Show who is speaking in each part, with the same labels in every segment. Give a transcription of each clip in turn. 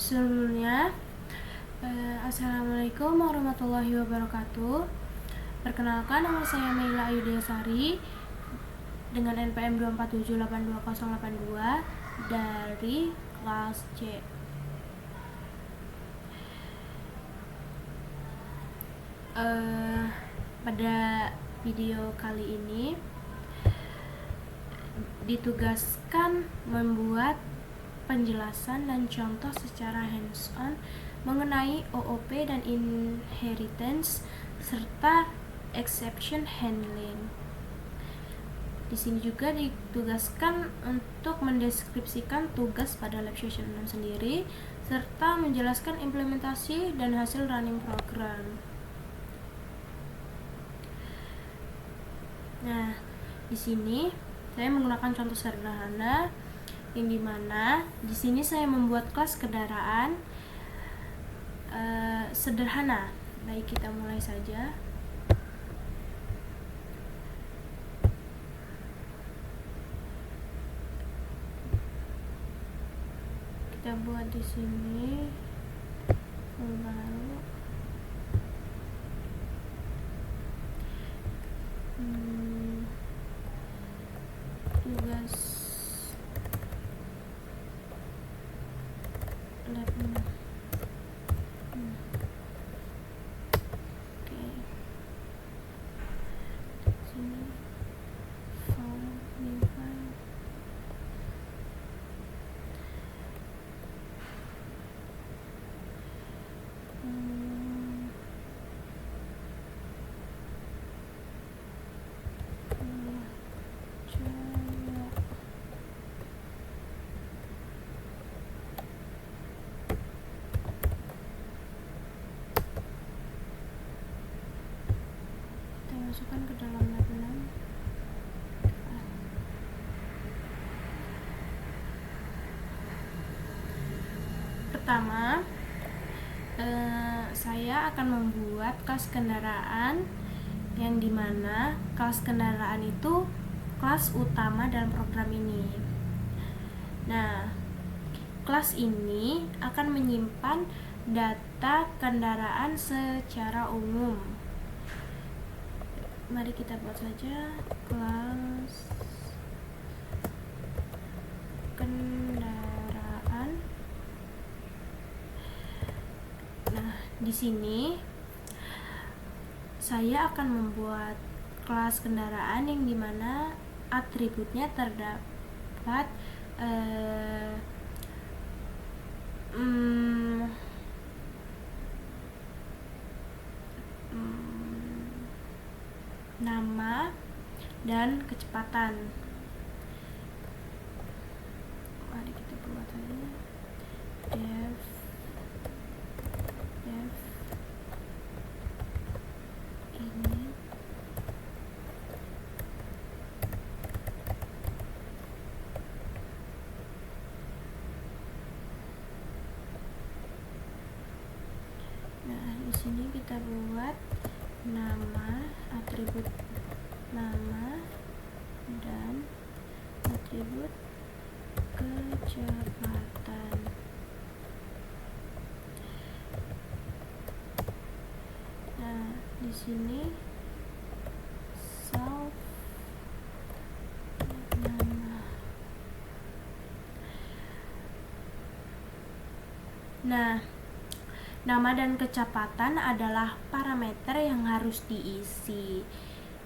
Speaker 1: Sebelumnya, Assalamualaikum warahmatullahi wabarakatuh. Perkenalkan, nama saya Meila Ayudayasari dengan NPM 2478282 dari kelas C. Pada video kali ini ditugaskan membuat penjelasan dan contoh secara hands-on mengenai OOP dan inheritance serta exception handling. Di sini juga ditugaskan untuk mendeskripsikan tugas pada lab session 6 sendiri serta menjelaskan implementasi dan hasil running program. Nah, di sini saya menggunakan contoh sederhana yang dimana di sini saya membuat kelas kendaraan sederhana. Baik, kita mulai saja. Kita buat di sini baru tugas lab 6. Oke. Sini file new file. Masukkan ke dalam lab 6. Pertama, saya akan membuat kelas kendaraan yang dimana kelas kendaraan itu kelas utama dalam program ini. Nah, kelas ini akan menyimpan data kendaraan secara umum. Mari kita buat saja kelas kendaraan. Nah, di sini saya akan membuat kelas kendaraan yang dimana atributnya terdapat nama dan kecepatan. Mari kita buat saja def ini di sini kita buat nama, atribut nama dan atribut kecepatan. Nah, di sini self nama. Nah, nama dan kecepatan adalah parameter yang harus diisi,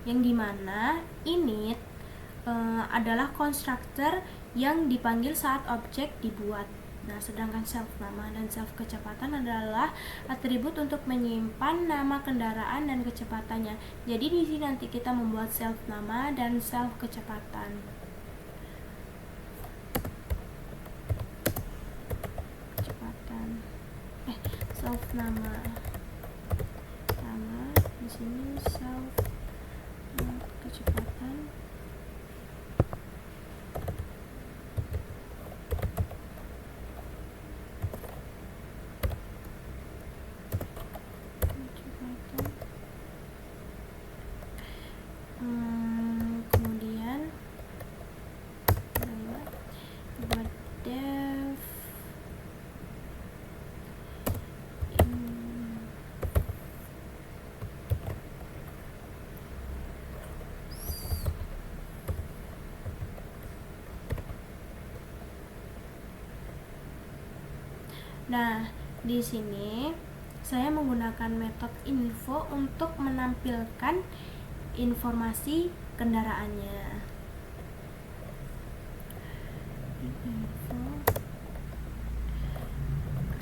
Speaker 1: yang dimana init adalah konstruktor yang dipanggil saat objek dibuat. Nah, sedangkan self nama dan self kecepatan adalah atribut untuk menyimpan nama kendaraan dan kecepatannya. Jadi di sini nanti kita membuat self nama dan self kecepatan. Self nama sama di sini self kecepatan. Kemudian buat def Nah, di sini saya menggunakan metode info untuk menampilkan informasi kendaraannya. Info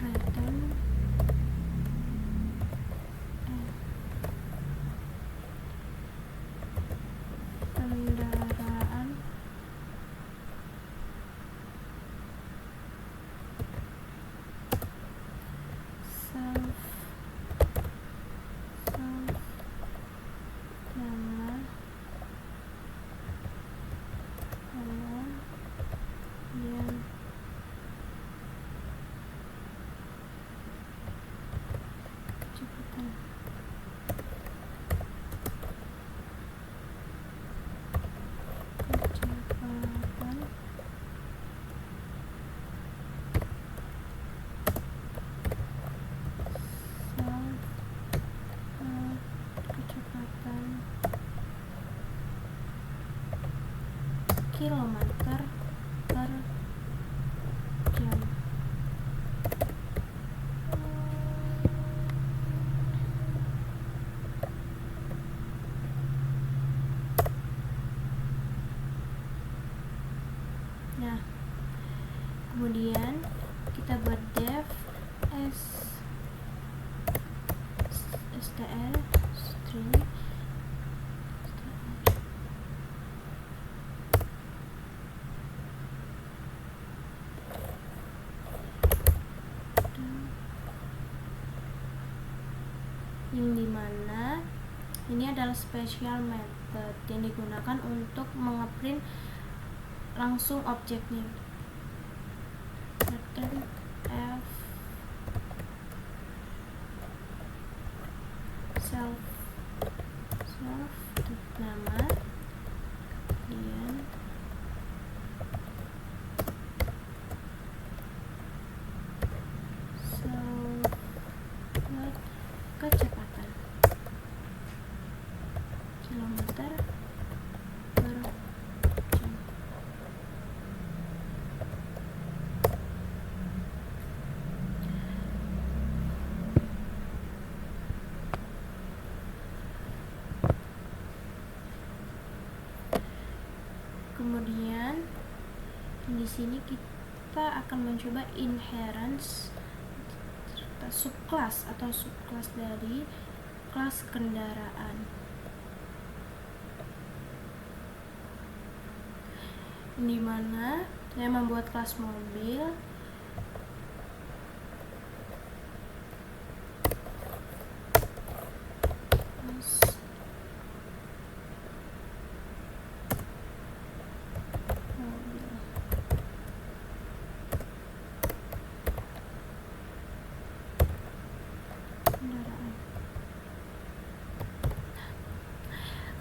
Speaker 1: return kendaraan self nama yang kecepatan kecepatan kilometer per jam. Nah, kemudian kita buat def str string yang dimana ini adalah special method yang digunakan untuk mengeprint langsung objeknya. Return f self nama kemudian kecepatan kilometer per jam. Kemudian di sini kita akan mencoba inheritance subclass atau subclass dari kelas kendaraan. Di mana saya membuat kelas mobil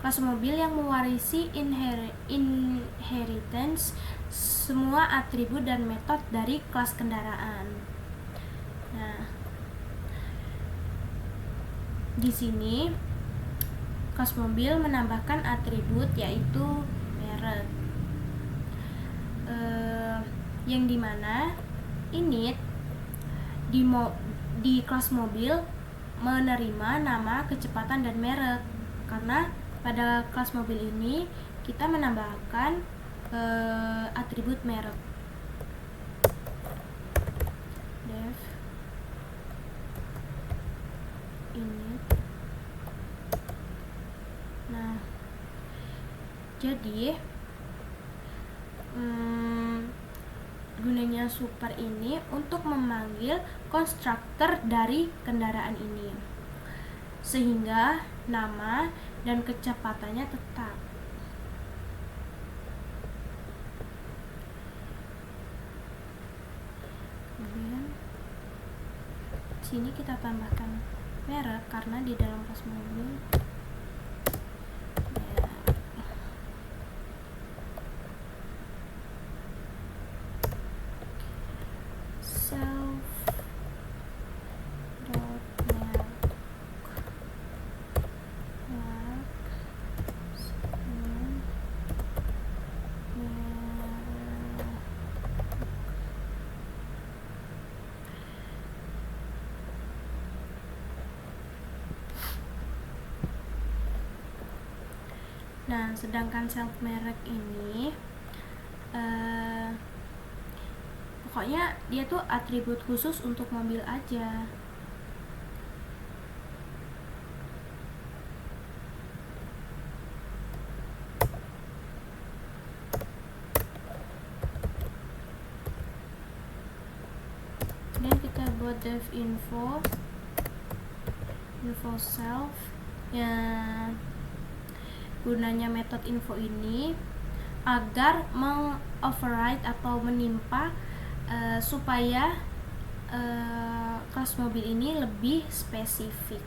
Speaker 1: kelas mobil yang mewarisi inheritance semua atribut dan metode dari kelas kendaraan. Nah, di sini kelas mobil menambahkan atribut yaitu merek, yang dimana init di kelas mobil menerima nama, kecepatan, dan merek, karena pada kelas mobil ini kita menambahkan atribut merek. Def init. Nah, jadi gunanya super ini untuk memanggil konstruktor dari kendaraan ini sehingga nama dan kecepatannya tetap. Kemudian sini kita tambahkan merek karena di dalam kelas mobil Nah, sedangkan self merek ini pokoknya dia tuh atribut khusus untuk mobil aja. Kemudian kita buat dev info self. Ya, gunanya metode info ini agar meng-override atau menimpa supaya kelas mobil ini lebih spesifik.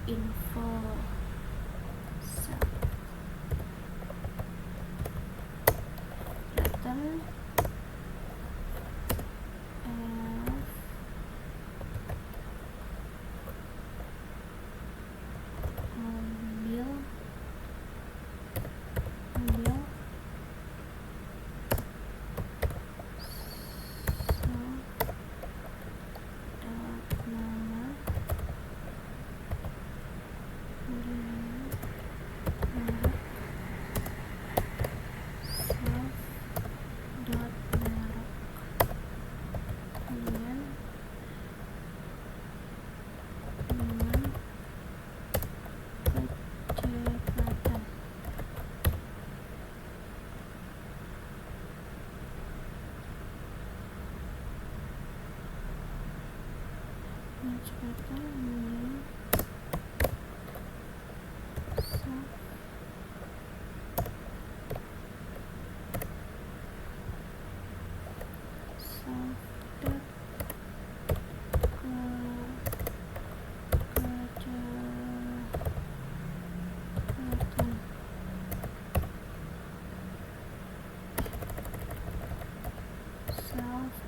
Speaker 1: Info self return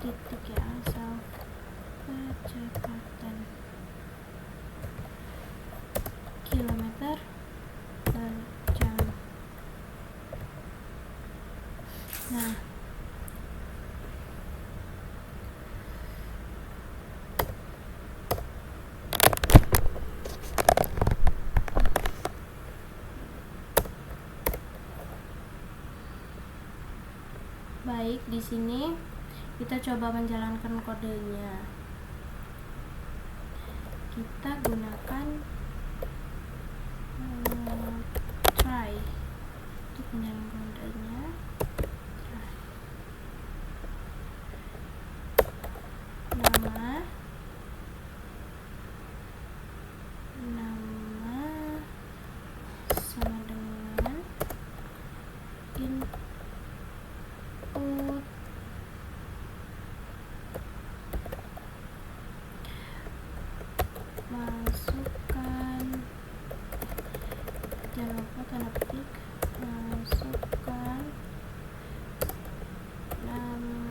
Speaker 1: titik ya, self kecepatan kilometer per jam. Nah, baik, di sini kita coba menjalankan kodenya. Kita gunakan try untuk menjalankan kodenya. Nama sama dengan input masukkan, jangan lupa tanda petik, masukkan nama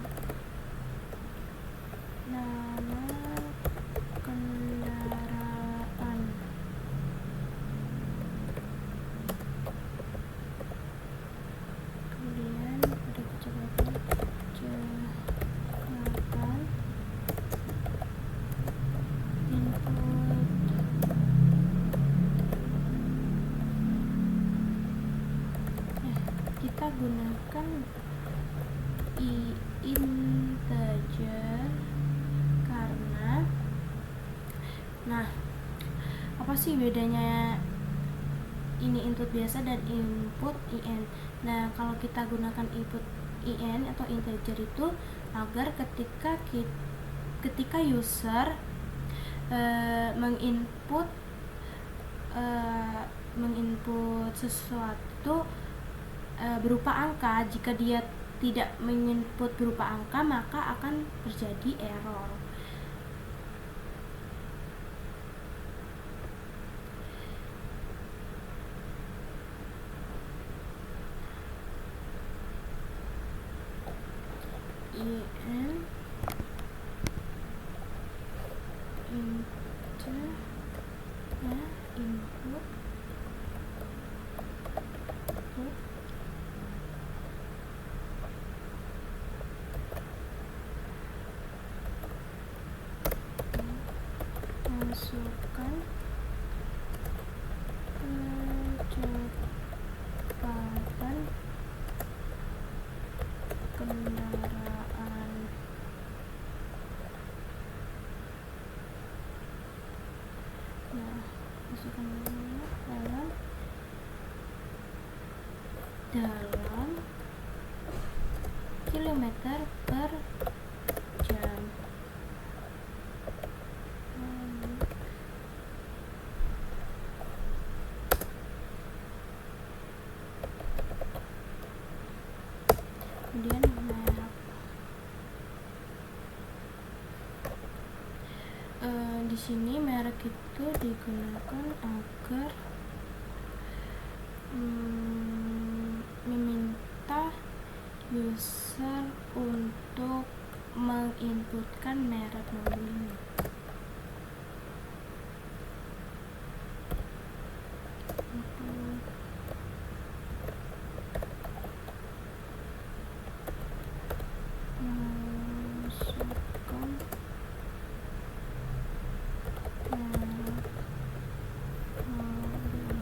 Speaker 1: kendaraan. Kemudian pada kecepatan input kita gunakan integer karena, nah, apa sih bedanya ini input biasa dan input in? Nah, kalau kita gunakan input in atau integer itu agar ketika user menginput sesuatu berupa angka, jika dia tidak menginput berupa angka maka akan terjadi error. In integer ya, input masukkan dalam kilometer per jam. Kemudian merek. Di sini merek itu digunakan agar meminta user untuk menginputkan merek mobil ini. Masukkan merek mobil.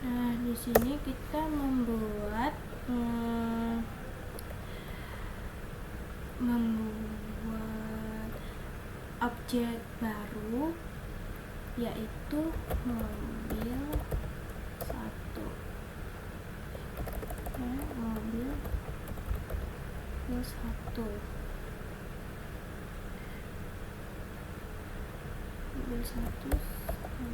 Speaker 1: Nah, di sini kita membuat objek baru, yaitu mobil 1. Mobil 1. Mobil 1 sama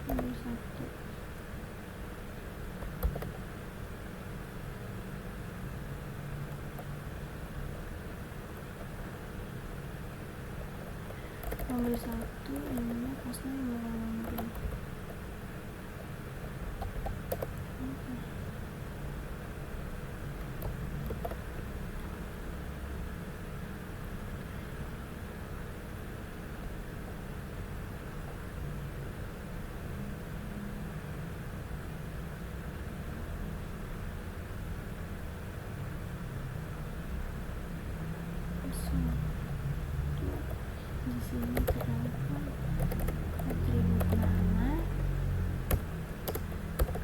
Speaker 1: mobil 1. Mobil 1 ini pasti mobil. Di sini terdapat atribut nama,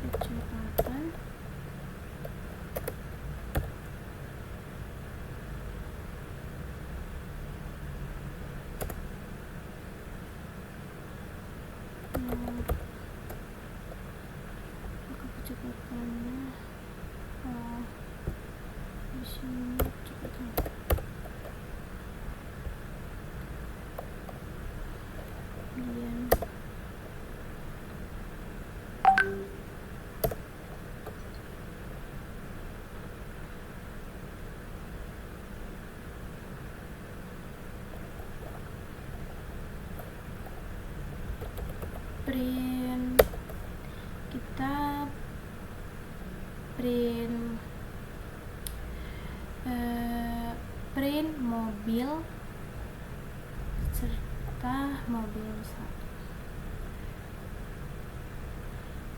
Speaker 1: kecepatan, kecepatannya. Di sini kecepatan. Kemudian print, kita print mobil serta mobil 1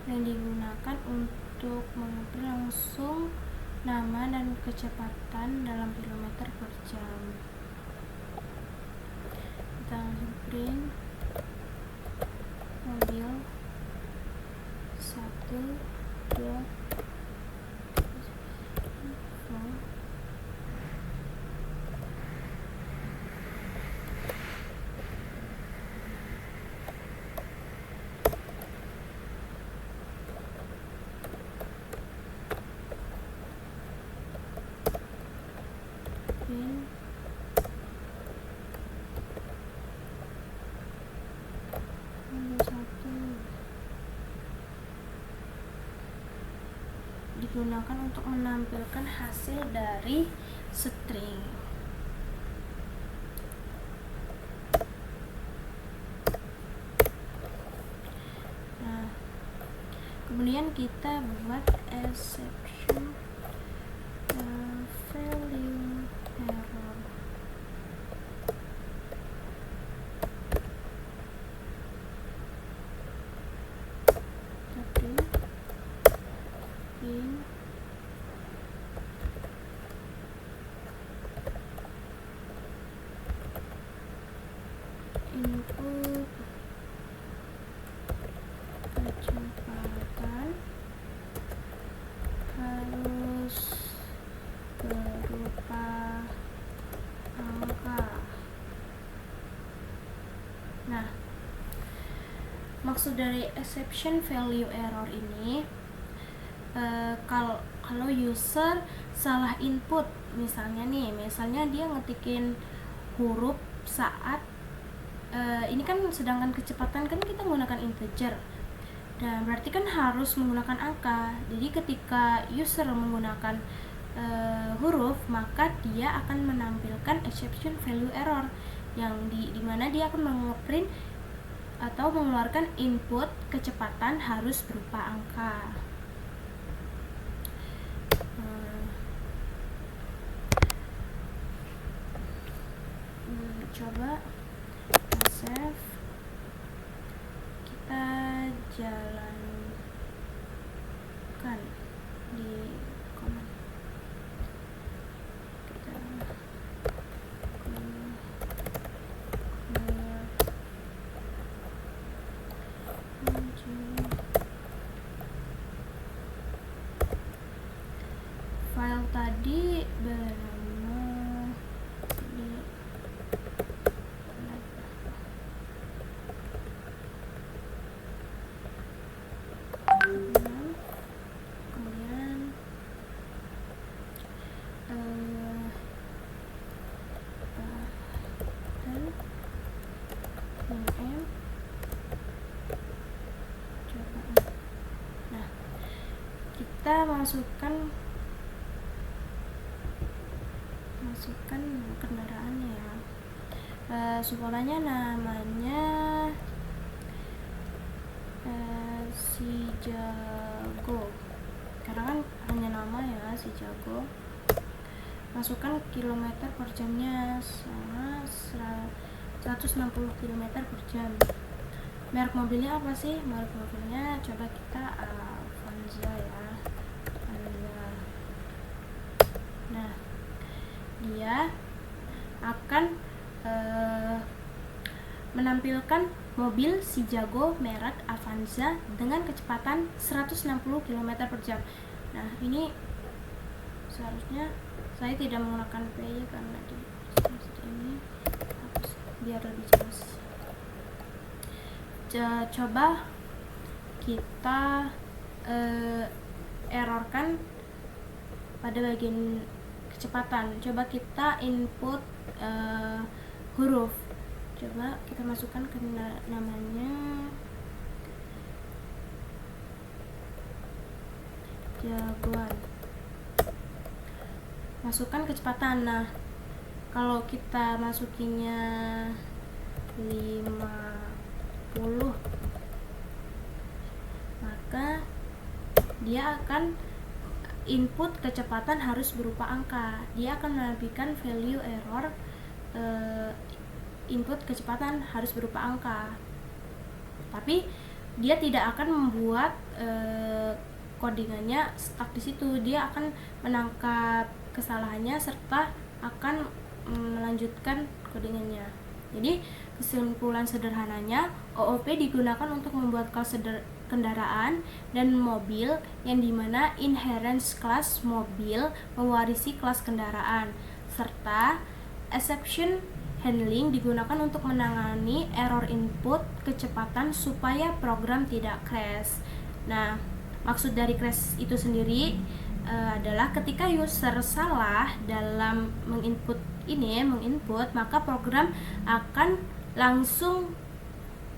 Speaker 1: yang digunakan untuk mengupload langsung nama dan kecepatan dalam kilometer per jam. Kita langsung print mobil 1 dot digunakan untuk menampilkan hasil dari string. Nah, kemudian kita buat exception value error. Tapi in maksud dari exception value error ini, kalau user salah input, misalnya dia ngetikin huruf saat ini kan, sedangkan kecepatan kan kita menggunakan integer, dan berarti kan harus menggunakan angka. Jadi ketika user menggunakan huruf, maka dia akan menampilkan exception value error yang dimana dia akan mengeprint atau mengeluarkan input kecepatan harus berupa angka. Coba kita save, kita jalankan di command. Kita file tadi bernama kemudian nah, kita masukkan kendaraannya ya. Supaya namanya si Jago, karena kan hanya nama ya, si Jago. Masukkan kilometer per jamnya sama 160 km per jam. Merek mobilnya apa sih? Merek mobilnya coba kita Avanza ya, Avanza. Nah, dia akan menampilkan mobil si Jago merek Avanza dengan kecepatan 160 km per jam. Nah, ini seharusnya saya tidak menggunakan PY karena di ini harus biar lebih jelas. Coba kita errorkan pada bagian kecepatan. Coba kita input huruf. Coba kita masukkan ke namanya Jaguar. Masukkan kecepatan. Nah, kalau kita masukinya 50, maka dia akan input kecepatan harus berupa angka. Dia akan menampilkan value error input kecepatan harus berupa angka. Tapi dia tidak akan membuat codingannya stuck di situ. Dia akan menangkap kesalahannya serta akan melanjutkan codingannya. Jadi kesimpulan sederhananya, OOP digunakan untuk membuat kelas kendaraan dan mobil yang dimana inheritance kelas mobil mewarisi kelas kendaraan, serta exception handling digunakan untuk menangani error input kecepatan supaya program tidak crash. Nah, maksud dari crash itu sendiri adalah ketika user salah dalam menginput, maka program akan langsung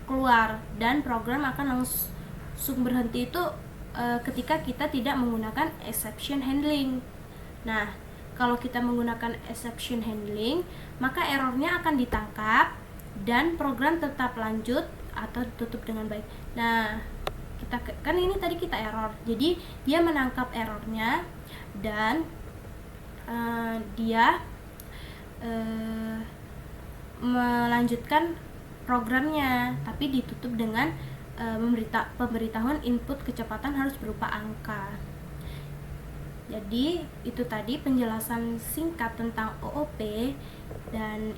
Speaker 1: keluar dan program akan langsung berhenti itu ketika kita tidak menggunakan exception handling. Nah, kalau kita menggunakan exception handling, maka errornya akan ditangkap dan program tetap lanjut atau ditutup dengan baik. Nah, kita kan ini tadi kita error, jadi dia menangkap errornya dan dia melanjutkan programnya, tapi ditutup dengan pemberitahuan input kecepatan harus berupa angka. Jadi itu tadi penjelasan singkat tentang OOP dan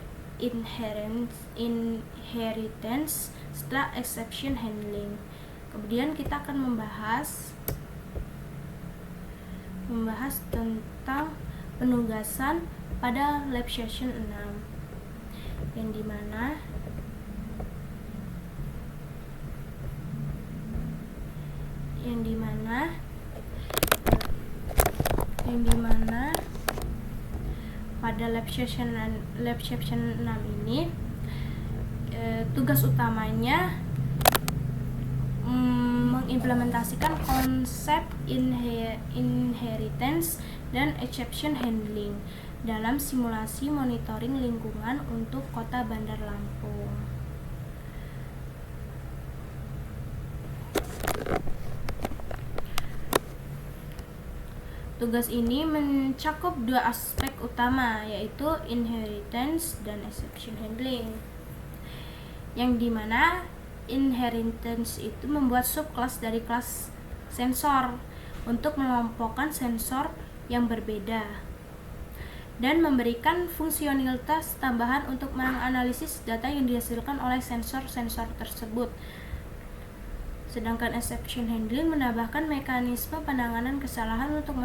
Speaker 1: inheritance setelah exception handling. Kemudian kita akan membahas tentang penugasan pada lab session 6, yang dimana yang dimana pada lab session 6 ini tugas utamanya mengimplementasikan konsep inheritance dan exception handling dalam simulasi monitoring lingkungan untuk Kota Bandar Lampung. Tugas ini mencakup dua aspek utama, yaitu inheritance dan exception handling. Yang dimana inheritance itu membuat subkelas dari kelas sensor untuk mengelompokkan sensor yang berbeda dan memberikan fungsionalitas tambahan untuk menganalisis data yang dihasilkan oleh sensor-sensor tersebut. Sedangkan exception handling menambahkan mekanisme penanganan kesalahan untuk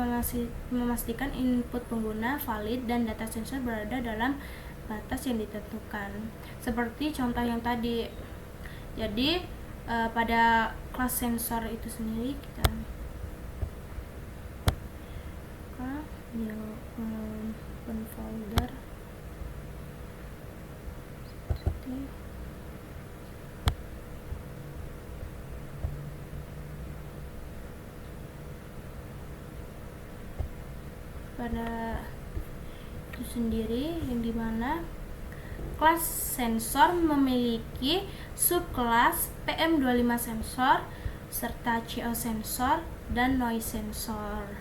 Speaker 1: memastikan input pengguna valid dan data sensor berada dalam batas yang ditentukan. Seperti contoh yang tadi. Jadi pada kelas sensor itu sendiri kita yang open folder pada itu sendiri, yang dimana kelas sensor memiliki subkelas PM25 sensor serta CO sensor dan noise sensor.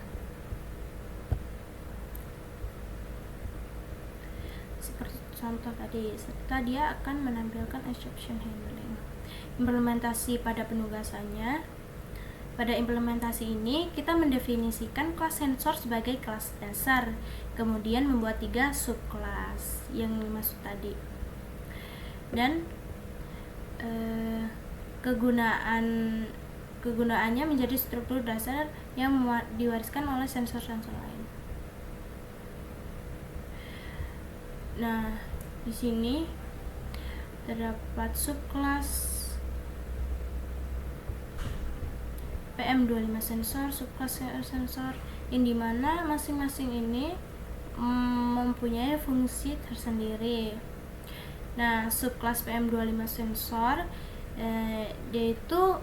Speaker 1: Seperti contoh tadi, serta dia akan menampilkan exception handling. Implementasi pada penugasannya. Pada implementasi ini, kita mendefinisikan kelas sensor sebagai kelas dasar, kemudian membuat 3 subkelas yang dimaksud tadi. Dan kegunaannya menjadi struktur dasar yang diwariskan oleh sensor-sensor lain. Nah, di sini terdapat subkelas PM25 sensor, subkelas sensor, yang dimana masing-masing ini mempunyai fungsi tersendiri. Nah, subkelas PM25 sensor yaitu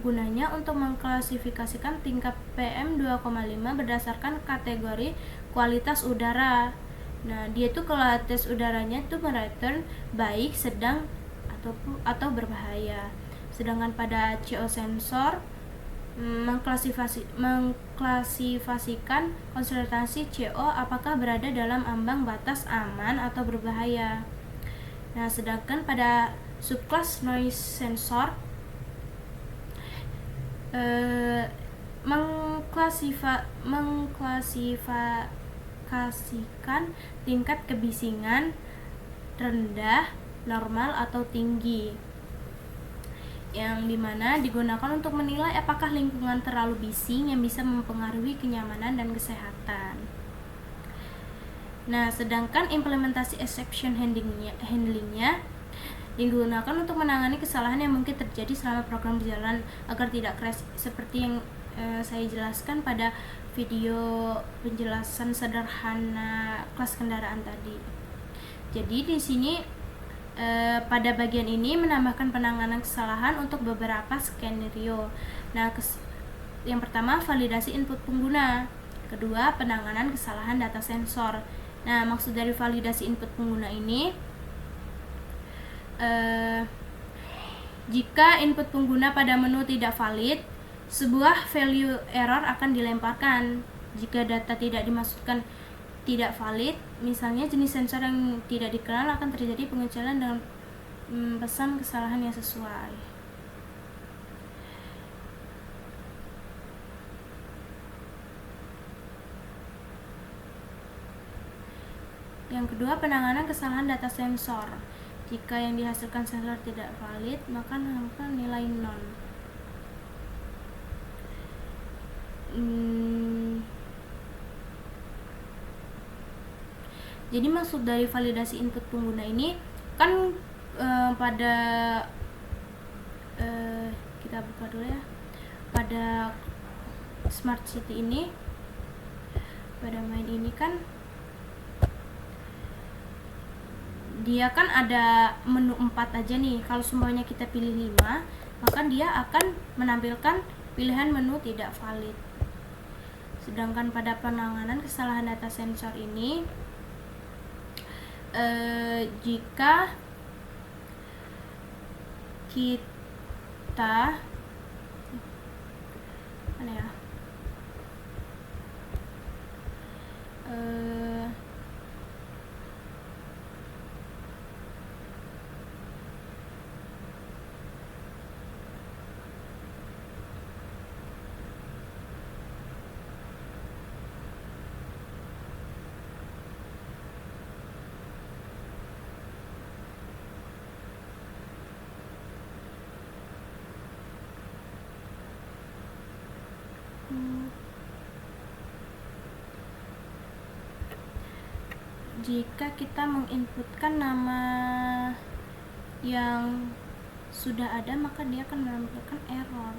Speaker 1: gunanya untuk mengklasifikasikan tingkat PM2,5 berdasarkan kategori kualitas udara. Nah, dia itu kualitas udaranya itu mereturn baik, sedang, atau berbahaya. Sedangkan pada CO sensor mengklasifikasikan konsentrasi CO apakah berada dalam ambang batas aman atau berbahaya. Nah, sedangkan pada subkelas noise sensor mengklasifikasikan tingkat kebisingan rendah, normal, atau tinggi, yang dimana digunakan untuk menilai apakah lingkungan terlalu bising yang bisa mempengaruhi kenyamanan dan kesehatan. Nah, sedangkan implementasi exception handlingnya digunakan untuk menangani kesalahan yang mungkin terjadi selama program berjalan agar tidak crash, seperti yang saya jelaskan pada video penjelasan sederhana kelas kendaraan tadi. Jadi di sini pada bagian ini menambahkan penanganan kesalahan untuk beberapa skenario. Nah, yang pertama validasi input pengguna, kedua penanganan kesalahan data sensor. Nah, maksud dari validasi input pengguna ini, jika input pengguna pada menu tidak valid, sebuah value error akan dilemparkan. Jika data tidak dimaksudkan tidak valid, misalnya jenis sensor yang tidak dikenal, akan terjadi pengecualian dengan pesan kesalahan yang sesuai. Yang kedua, penanganan kesalahan data sensor. Jika yang dihasilkan sensor tidak valid, maka akan nilai non. Jadi maksud dari validasi input pengguna ini kan pada kita buka dulu ya. pada smart city ini, pada main ini kan dia kan ada menu 4 aja nih. Kalau semuanya kita pilih 5, maka dia akan menampilkan pilihan menu tidak valid. Sedangkan pada penanganan kesalahan data sensor ini, jika kita mana ya, jika kita menginputkan nama yang sudah ada, maka dia akan menampilkan error.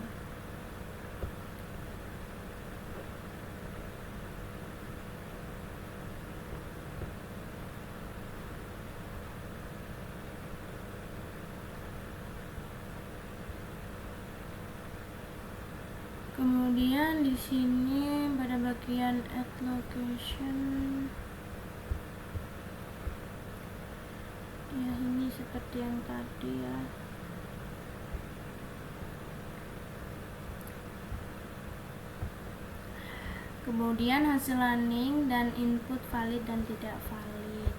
Speaker 1: Kemudian di sini pada bagian add location, ya ini seperti yang tadi ya. Kemudian hasil running dan input valid dan tidak valid.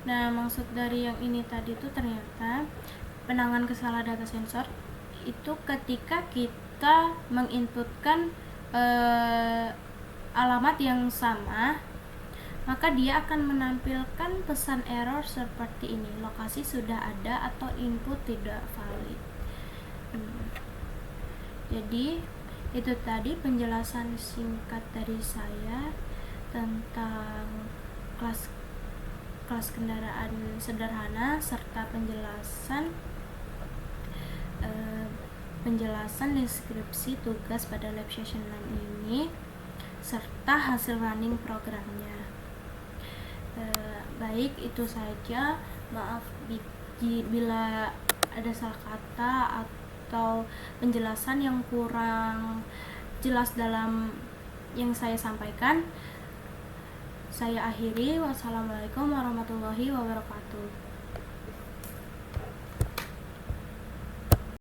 Speaker 1: Nah, maksud dari yang ini tadi itu ternyata penanganan kesalahan data sensor itu ketika kita menginputkan alamat yang sama, maka dia akan menampilkan pesan error seperti ini: lokasi sudah ada atau input tidak valid. Jadi itu tadi penjelasan singkat dari saya tentang kelas kendaraan sederhana serta penjelasan deskripsi tugas pada lab session 6 ini serta hasil running programnya. Baik, itu saja. Maaf bila ada salah kata atau penjelasan yang kurang jelas dalam yang saya sampaikan. Saya akhiri. Wassalamualaikum warahmatullahi wabarakatuh.